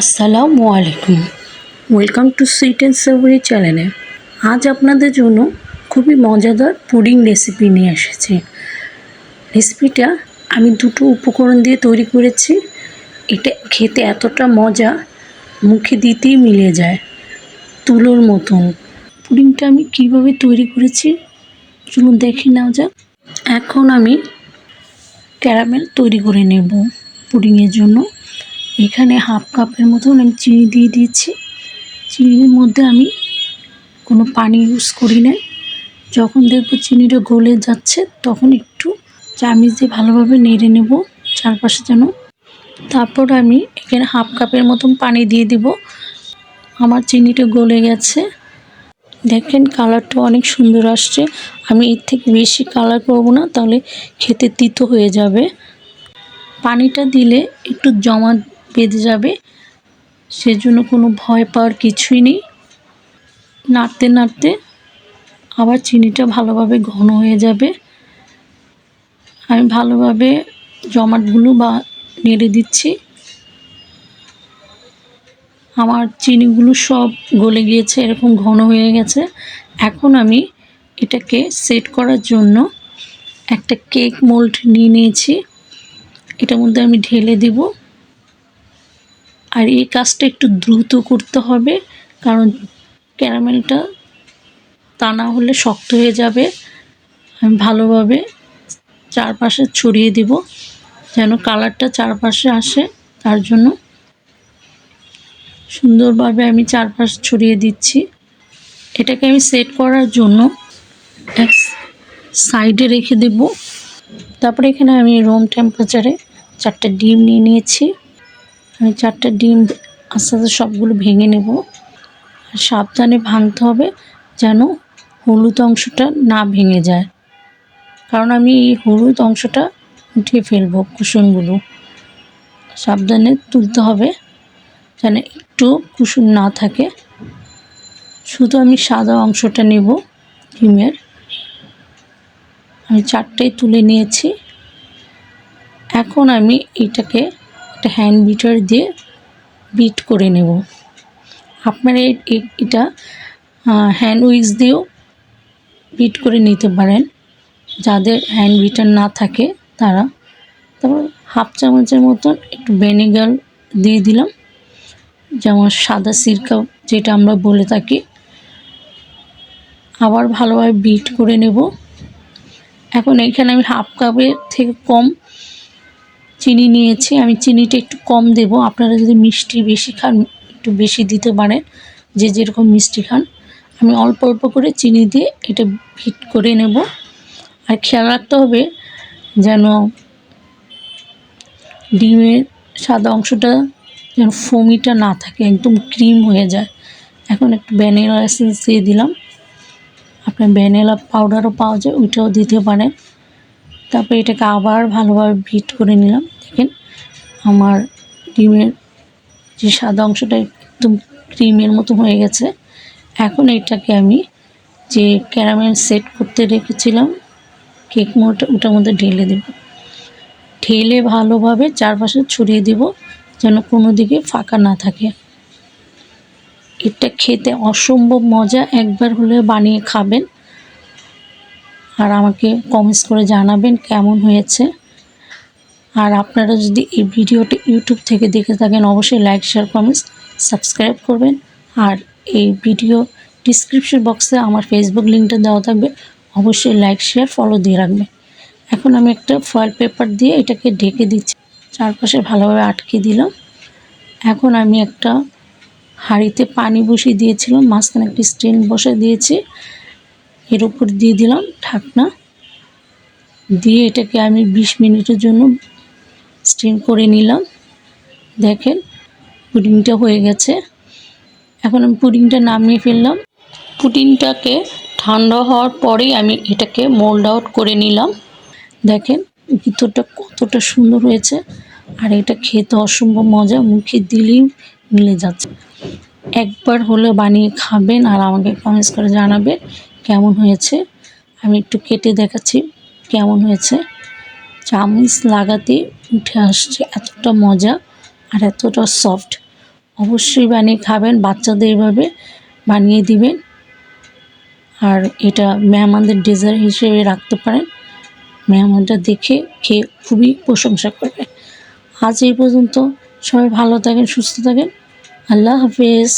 আসসালামু আলাইকুম। Welcome to sweet and সাভরি চ্যানেলে। আজ আপনাদের জন্য খুবই মজাদার পুডিং রেসিপি নিয়ে এসেছি। রেসিপিটা আমি দুটো উপকরণ দিয়ে তৈরি করেছি। এটা খেতে এতটা মজা, মুখে দিতেই মিলে যায় তুলোর মতন। পুডিংটা আমি কিভাবে তৈরি করেছি চলুন দেখে নেওয়া যাক। এখন আমি ক্যারামেল তৈরি করে নেব পুডিংয়ের জন্য। এখানে হাফ কাপের মতন আমি চিনি দিয়ে দিয়েছি। চিনির মধ্যে আমি কোনো পানি ইউজ করি না। যখন দেখব চিনিটা গলে যাচ্ছে তখন একটু চামচ দিয়ে ভালোভাবে নেড়ে নেব চারপাশে যেন। তারপর আমি এখানে হাফ কাপের মতন পানি দিয়ে দিব। আমার চিনিটা গলে গেছে, দেখেন কালারটা অনেক সুন্দর আসছে। আমি এর থেকে বেশি কালার করব না, তাহলে খেতে তিতো হয়ে যাবে। পানিটা দিলে একটু জমা বেঁধে যাবে, সেজন্য কোনো ভয় পাওয়ার কিছুই নেই। নাড়তে নাড়তে আবার চিনিটা ভালোভাবে ঘন হয়ে যাবে। আমি ভালোভাবে জমাটগুলো নেড়ে দিচ্ছি। আমার চিনিগুলো সব গলে গিয়েছে, এরকম ঘন হয়ে গেছে। এখন আমি এটাকে সেট করার জন্য একটা কেক মোল্ড নিয়ে নিয়েছি। এটার মধ্যে আমি ঢেলে দেব। আর এই কাজটা একটু দ্রুত করতে হবে, কারণ ক্যারামেলটা তা না হলে শক্ত হয়ে যাবে। আমি ভালোভাবে চারপাশে ছড়িয়ে দেব যেন কালারটা চারপাশে আসে, তার জন্য সুন্দরভাবে আমি চারপাশ ছড়িয়ে দিচ্ছি। এটাকে আমি সেট করার জন্য এক সাইডে রেখে দেব। তারপরে এখানে আমি রুম টেম্পারেচারে 4টা ডিম নিয়ে নিয়েছি। আমি 4টা ডিম আস্তে আস্তে সবগুলো ভেঙে নেব। আর সাবধানে ভাঙতে হবে যেন হলুদ অংশটা না ভেঙে যায়, কারণ আমি এই হলুদ অংশটা উঠিয়ে ফেলবো। কুসুমগুলো সাবধানে তুলতে হবে যেন একটু কুসুম না থাকে। শুধু আমি সাদা অংশটা নেব ডিমের। আমি 4টাই তুলে নিয়েছি। এখন আমি এটাকে একটা হ্যান্ড বিটার দিয়ে বিট করে নেব। আপনারা এটা হ্যান্ড উইক্স দিয়েও বিট করে নিতে পারেন, যাদের হ্যান্ড বিটার না থাকে তারা। তারপর হাফ চামচের মতন একটু ভিনেগার দিয়ে দিলাম, যেমন সাদা সিরকা যেটা আমরা বলে থাকি। আবার ভালোভাবে বিট করে নেব। এখন এখানে আমি হাফ কাপের থেকে কম চিনি নিয়েছি। আমি চিনিটা একটু কম দেব। আপনারা যদি মিষ্টি বেশি খান একটু বেশি দিতে পারেন, যে যেরকম মিষ্টি খান। আমি অল্প অল্প করে চিনি দিয়ে এটা বিট করে নেব। আর খেয়াল রাখতে হবে যেন ডিমের সাদা অংশটা যেন ফোমিটা না থাকে, একদম ক্রিম হয়ে যায়। এখন একটু ভ্যানিলা এসেন্স দিয়ে দিলাম। আপনার ভ্যানিলা পাউডারও পাওয়া যায়, ওইটাও দিতে পারেন। তারপরে এটাকে আবার ভালোভাবে বিট করে নিলাম। দেখেন আমার ডিমের যে সাদা অংশটা একদম ক্রিমের মতো হয়ে গেছে। এখন এটাকে আমি যে ক্যারামেল সেট করতে রেখেছিলাম কেক মোল্ডটা, ওটার মধ্যে ঢেলে দেব। ঢেলে ভালোভাবে চারপাশে ছড়িয়ে দেব যেন কোনো দিকে ফাঁকা না থাকে। এটা খেতে অসম্ভব মজা, একবার হলে বানিয়ে খাবেন আর আমাকে কমেন্টস করে জানাবেন কেমন হয়েছে। আর আপনারা যদি এই ভিডিওটা ইউটিউব থেকে দেখে থাকেন অবশ্যই লাইক, শেয়ার, কমেন্টস, সাবস্ক্রাইব করবেন। আর এই ভিডিও ডিসক্রিপশন বক্সে আমার ফেসবুক লিঙ্কটা দেওয়া থাকবে, অবশ্যই লাইক, শেয়ার, ফলো দিয়ে রাখবেন। এখন আমি একটা ফয়েল পেপার দিয়ে এটাকে ঢেকে দিচ্ছি, চারপাশে ভালোভাবে আটকে দিলাম। এখন আমি একটা হাঁড়িতে পানি বসিয়ে দিয়েছিলাম, মাঝখানে একটি স্ট্যান্ড বসে দিয়েছি, এর উপর দিয়ে দিলাম ঢাকনা দিয়ে এটাকে আমি 20 মিনিটের জন্য স্টিম করে নিলাম। দেখেন পুডিংটা হয়ে গেছে। এখন আমি পুডিংটা নামিয়ে ফেললাম। পুডিংটাকে ঠান্ডা হওয়ার পরেই আমি এটাকে মোল্ড আউট করে নিলাম। দেখেন ভিতরটা কতটা সুন্দর হয়েছে, আর এটা খেতে অসম্ভব মজা, মুখে দিলেই মিলে যাচ্ছে। একবার হলে বানিয়ে খাবেন আর আমাকে কমেন্টস করে জানাবেন কেমন হয়েছে। আমি একটু কেটে দেখাচ্ছি কেমন হয়েছে। চামচ লাগাতে উঠে আসছে, এতটা মজা আর এতটা সফট। অবশ্যই বানিয়ে খাবেন, বাচ্চাদের এভাবে বানিয়ে দিবেন। আর এটা মেহমানদের ডেজার্ট হিসেবে রাখতে পারেন, মেহমানরা দেখে খেয়ে খুবই প্রশংসা করবে। আজ এই পর্যন্ত, সবাই ভালো থাকেন, সুস্থ থাকেন, আল্লাহ হাফেজ।